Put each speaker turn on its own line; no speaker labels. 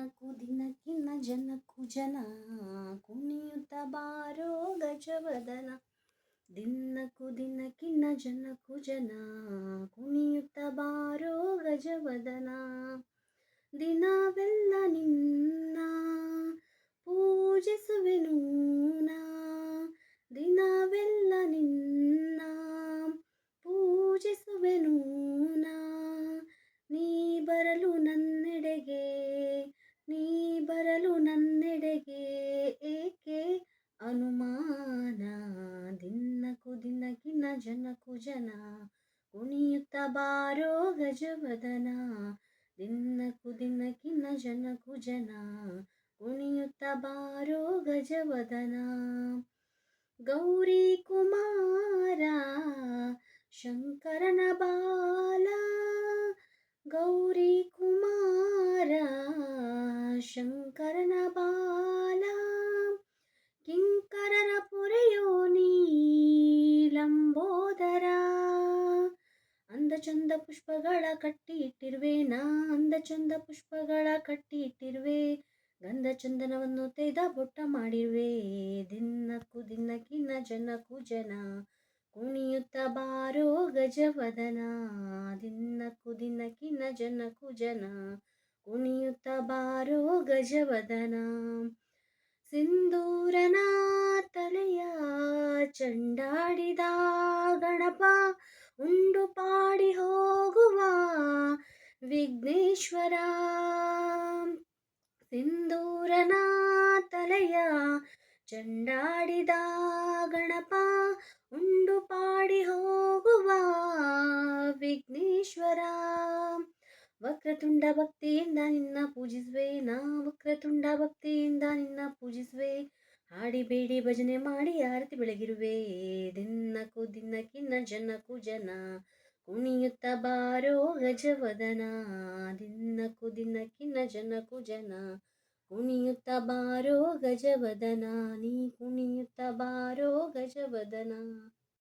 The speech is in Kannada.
ದಿನಕ್ಕೂ ದಿನಕ್ಕಿನ್ನ ಜನಕ್ಕೂ ಜನ ಕುಣಿಯುತ್ತ ಬಾರೋ ಗಜವದನ. ದಿನಕ್ಕೂ ದಿನಕ್ಕಿನ್ನ ಜನಕ್ಕೂ ಜನ ಕುಣಿಯುತ್ತ ಬಾರೋ ಗಜವದನ. ದಿನವೆಲ್ಲ ನಿನ್ನ ಪೂಜಿಸುವೆನು ನಾ, ದಿನವೆಲ್ಲ ನಿನ್ನ ಪೂಜಿಸುವೆನು ನಾ. ನೀ ಬರಲು ನನ್ನೆಡೆಗೆ, ನೀ ಬರಲು ನನ್ನೆಡೆಗೆ ಏಕೆ ಅನುಮಾನ. ದಿನಕ್ಕೂ ದಿನಕ್ಕಿನ್ನ ಜನಕ್ಕೂ ಜನ ಕುಣಿಯುತ್ತ ಬಾರೋ ಗಜವದನ. ದಿನಕ್ಕೂ ದಿನಕ್ಕಿನ್ನ ಜನಕ್ಕೂ ಜನ ಕುಣಿಯುತ್ತ ಬಾರೋ ಗಜವದನ. ಗೌರಿ ಕುಮಾರ ಶಂಕರನ ಬಾಲ, ಗೌರಿ ಕುಮಾರ ಶಂಕರನ ಬಾಲ. ಕಿಂಕರರ ಪೊರೆಯೋ ನೀ ಲಂಬೋದರ. ಅಂದ ಚಂದ ಪುಷ್ಪಗಳ ಕಟ್ಟಿ ಇಟ್ಟಿರುವೆ ನಾ, ಅಂದ ಚಂದ ಪುಷ್ಪಗಳ ಕಟ್ಟಿ ಇಟ್ಟಿರುವೆ. ಗಂಧ ಚಂದನವನ್ನು ತೆಗೆದ ಬೊಟ್ಟ ಮಾಡಿರುವೆ. ದಿನಕ್ಕೂ ದಿನಕ್ಕಿನ್ನ ಜನಕ್ಕೂ ಜನ ಕುಣಿಯುತ್ತ ಬಾರೋ ಗಜವದನ. ದಿನಕ್ಕೂ ದಿನಕ್ಕಿನ್ನ ಜನಕ್ಕೂ ಜನ ಕುಣಿಯುತ್ತ ಬಾರೋ ಗಜವದನ. ಸಿಂಧೂರನ ತಲೆಯ ಚಂಡಾಡಿದ ಗಣಪ ಉಂಡು ಪಾಡಿ ಹೋಗುವ ವಿಘ್ನೇಶ್ವರ. ಸಿಂಧೂರನ ತಲೆಯ ಚಂಡಾಡಿದ ಗಣಪ ಉಂಡು ಪಾಡಿ ಹೋಗುವ ವಿಘ್ನೇಶ್ವರ. ವಕ್ರತುಂಡ ಭಕ್ತಿಯಿಂದ ನಿನ್ನ ಪೂಜಿಸುವೆ ನಾ, ವಕ್ರತುಂಡ ಭಕ್ತಿಯಿಂದ ನಿನ್ನ ಪೂಜಿಸುವೆ. ಹಾಡಿ ಬೇಡಿ ಭಜನೆ ಮಾಡಿ ಆರತಿ ಬೆಳಗಿರುವೆ. ದಿನಕ್ಕೂ ದಿನಕ್ಕಿನ್ನ ಜನಕ್ಕೂ ಜನ ಕುಣಿಯುತ್ತ ಬಾರೋ ಗಜವದನ. ದಿನಕ್ಕೂ ದಿನಕ್ಕಿನ್ನ ಜನಕ್ಕೂ ಜನ ಕುಣಿಯುತ್ತ ಬಾರೋ ಗಜವದನ. ನೀ ಕುಣಿಯುತ್ತ ಬಾರೋ ಗಜವದನ.